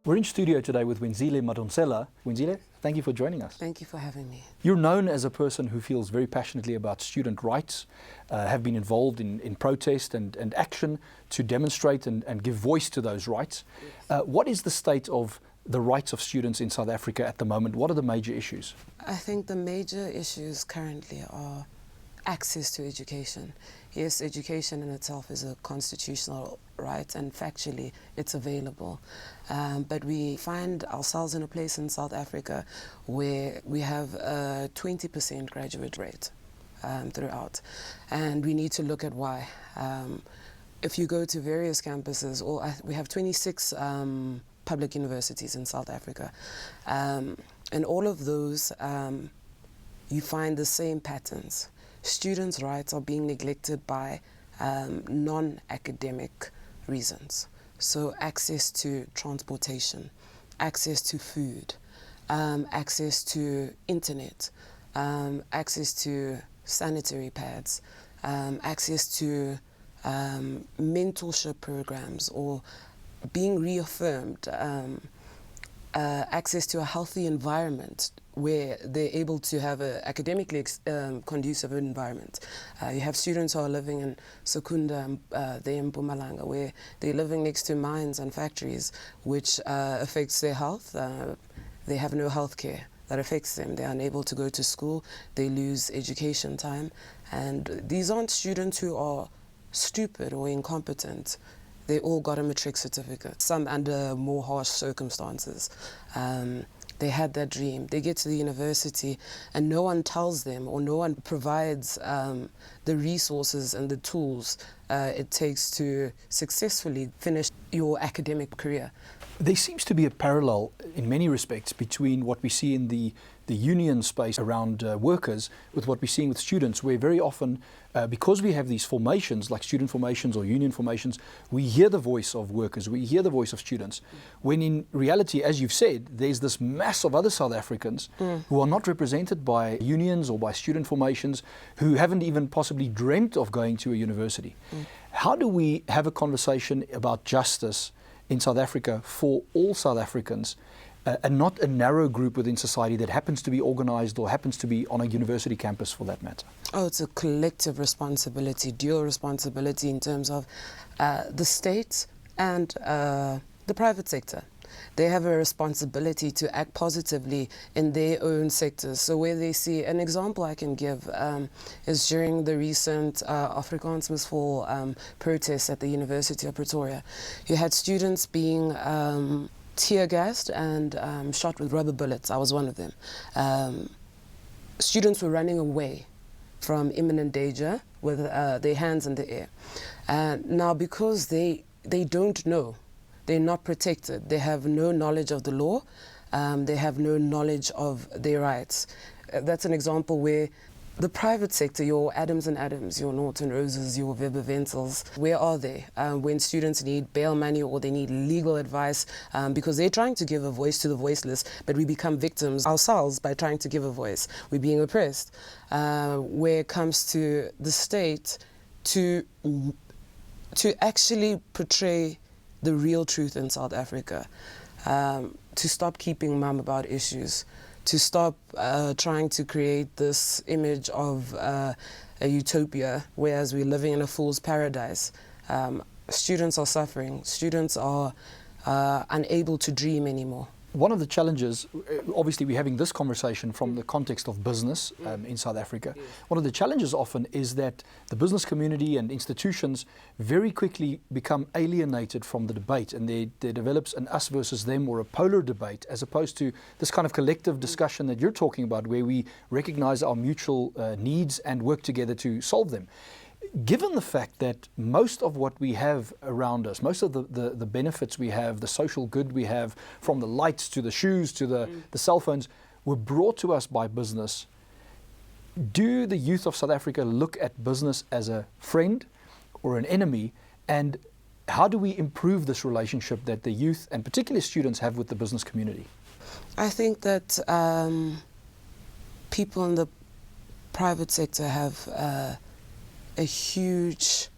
We're in studio today with Wenzile Madonsela. Wenzile, thank you for joining us. Thank you for having me. You're known as a person who feels very passionately about student rights, have been involved in protest and action to demonstrate and give voice to those rights. Yes. What is the state of the rights of students in South Africa at the moment? What are the major issues? I think the major issues currently are access to education. Yes, education in itself is a constitutional right and factually it's available. But we find ourselves in a place in South Africa where we have a 20% graduate rate throughout. And we need to look at why. If you go to various campuses, we have 26 public universities in South Africa. And all of those, you find the same patterns. Students' rights are being neglected by non-academic reasons. So access to transportation, access to food, access to internet, access to sanitary pads, access to mentorship programs or being reaffirmed, access to a healthy environment where they're able to have an academically conducive environment. You have students who are living in Secunda, there in Mpumalanga, where they're living next to mines and factories, which affects their health. They have no health care. That affects them. They're unable to go to school. They lose education time. And these aren't students who are stupid or incompetent. They all got a matric certificate, some under more harsh circumstances. They had that dream. They get to the university and no one tells them or no one provides the resources and the tools it takes to successfully finish your academic career. There seems to be a parallel in many respects between what we see in the union space around workers with what we're seeing with students, where very often, because we have these formations, like student formations or union formations, we hear the voice of workers, we hear the voice of students, when in reality, as you've said, there's this mass of other South Africans who are not represented by unions or by student formations, who haven't even possibly dreamt of going to a university. How do we have a conversation about justice in South Africa for all South Africans, and not a narrow group within society that happens to be organized or happens to be on a university campus for that matter? Oh, it's a collective responsibility, dual responsibility in terms of the state and the private sector. They have a responsibility to act positively in their own sectors. So where they see, an example I can give is during the recent Afrikaans Misval protests at the University of Pretoria. You had students being tear gassed and shot with rubber bullets. I was one of them. Students were running away from imminent danger with their hands in the air. Now, because they don't know, they're not protected, they have no knowledge of the law, they have no knowledge of their rights. That's an example where the private sector, your Adams and Adams, your Norton Roses, your Weber Wenziles, where are they when students need bail money or they need legal advice because they're trying to give a voice to the voiceless, but we become victims ourselves by trying to give a voice. We're being oppressed. Where it comes to the state to actually portray the real truth in South Africa, to stop keeping mum about issues, to stop trying to create this image of a utopia, whereas we're living in a fool's paradise. Students are suffering. Students are unable to dream anymore. One of the challenges, obviously we're having this conversation from the context of business in South Africa. One of the challenges often is that the business community and institutions very quickly become alienated from the debate, and there develops an us versus them or a polar debate, as opposed to this kind of collective discussion that you're talking about, where we recognize our mutual needs and work together to solve them. Given the fact that most of what we have around us, most of the benefits we have, the social good we have, from the lights to the shoes to the cell phones, were brought to us by business, do the youth of South Africa look at business as a friend or an enemy? And how do we improve this relationship that the youth and particularly students have with the business community? I think that people in the private sector have a huge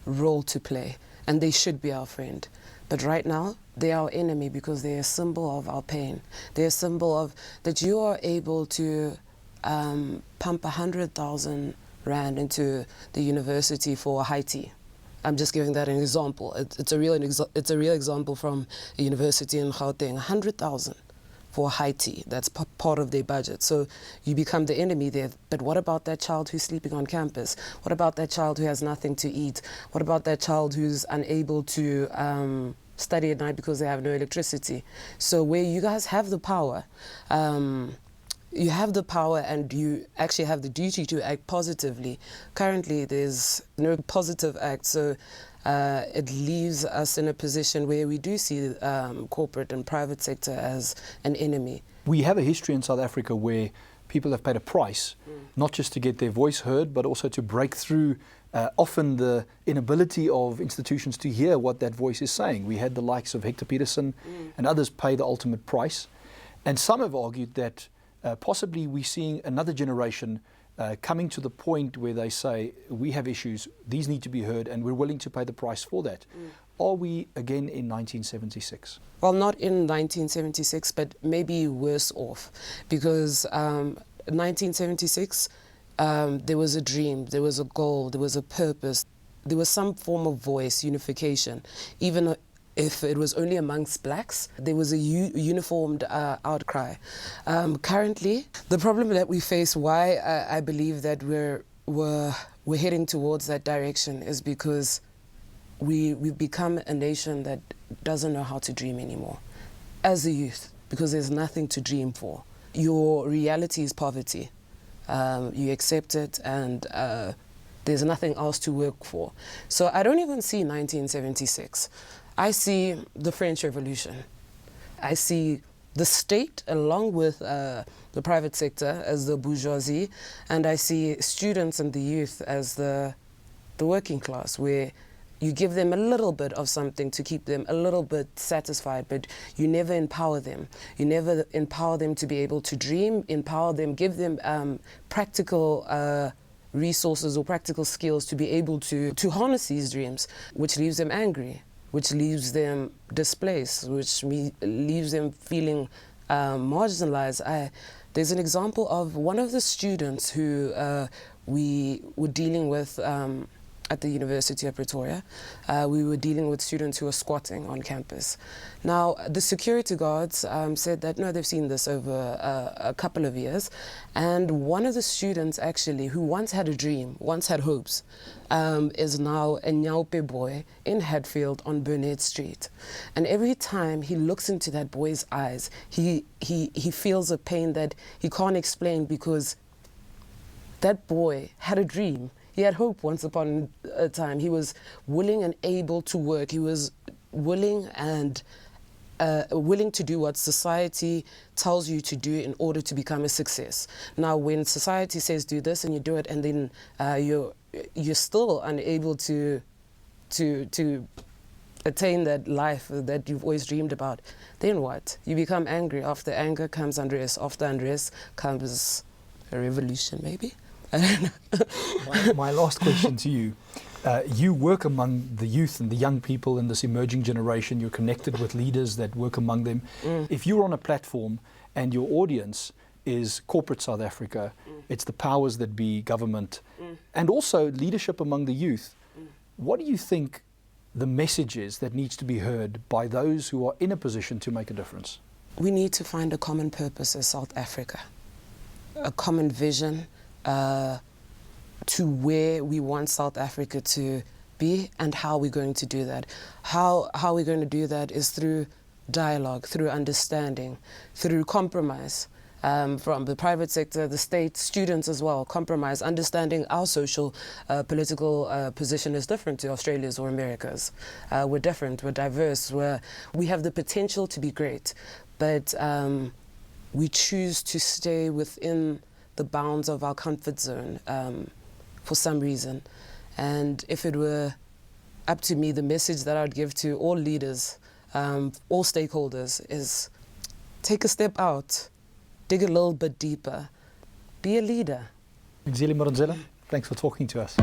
role to play, and they should be our friend. But right now, they are our enemy because they're a symbol of our pain. They're a symbol of that you are able to pump 100,000 rand into the university for Haiti. I'm just giving that an example. It's a real example from a university in Gauteng. 100,000 for Haiti. That's part of their budget. So you become the enemy there. But what about that child who's sleeping on campus? What about that child who has nothing to eat? What about that child who's unable to study at night because they have no electricity? So where you guys have the power, you have the power and you actually have the duty to act positively. Currently, there's no positive act, so it leaves us in a position where we do see corporate and private sector as an enemy. We have a history in South Africa where people have paid a price, not just to get their voice heard, but also to break through often the inability of institutions to hear what that voice is saying. We had the likes of Hector Peterson and others pay the ultimate price. And some have argued that possibly we're seeing another generation coming to the point where they say, we have issues, these need to be heard, and we're willing to pay the price for that. Are we again in 1976? Well, not in 1976, but maybe worse off, because 1976, there was a dream, there was a goal, there was a purpose, there was some form of voice, unification. Even if it was only amongst blacks, there was a uniformed outcry. Currently, the problem that we face, why I believe that we're heading towards that direction, is because we've become a nation that doesn't know how to dream anymore. As a youth, because there's nothing to dream for. Your reality is poverty. You accept it and there's nothing else to work for. So I don't even see 1976. I see the French Revolution. I see the state along with the private sector as the bourgeoisie, and I see students and the youth as the working class, where you give them a little bit of something to keep them a little bit satisfied, but you never empower them. You never empower them to be able to dream, empower them, give them practical resources or practical skills to be able to harness these dreams, which leaves them angry, which leaves them displaced, which leaves them feeling marginalized. There's an example of one of the students who we were dealing with at the University of Pretoria. We were dealing with students who were squatting on campus. Now, the security guards said that, no, they've seen this over a couple of years. And one of the students, actually, who once had a dream, once had hopes, is now a Nyaupe boy in Hatfield on Burnett Street. And every time he looks into that boy's eyes, he feels a pain that he can't explain, because that boy had a dream. He had hope once upon a time. He was willing and able to work. He was willing and willing to do what society tells you to do in order to become a success. Now, when society says do this and you do it, and then you're still unable to attain that life that you've always dreamed about, then what? You become angry. After anger comes unrest. After unrest comes a revolution, maybe. My last question to you. You work among the youth and the young people in this emerging generation. You're connected with leaders that work among them. If you're on a platform and your audience is corporate South Africa, it's the powers that be, government, and also leadership among the youth, what do you think the message is that needs to be heard by those who are in a position to make a difference? We need to find a common purpose as South Africa, a common vision, to where we want South Africa to be and how we're going to do that. How we're going to do that is through dialogue, through understanding, through compromise, from the private sector, the state, students as well, compromise, understanding our social, political position is different to Australia's or America's. We're different, we're diverse, we have the potential to be great, but we choose to stay within the bounds of our comfort zone for some reason. And if it were up to me, the message that I would give to all leaders, all stakeholders, is take a step out, dig a little bit deeper, be a leader. Wenzile Una Madonsela, thanks for talking to us.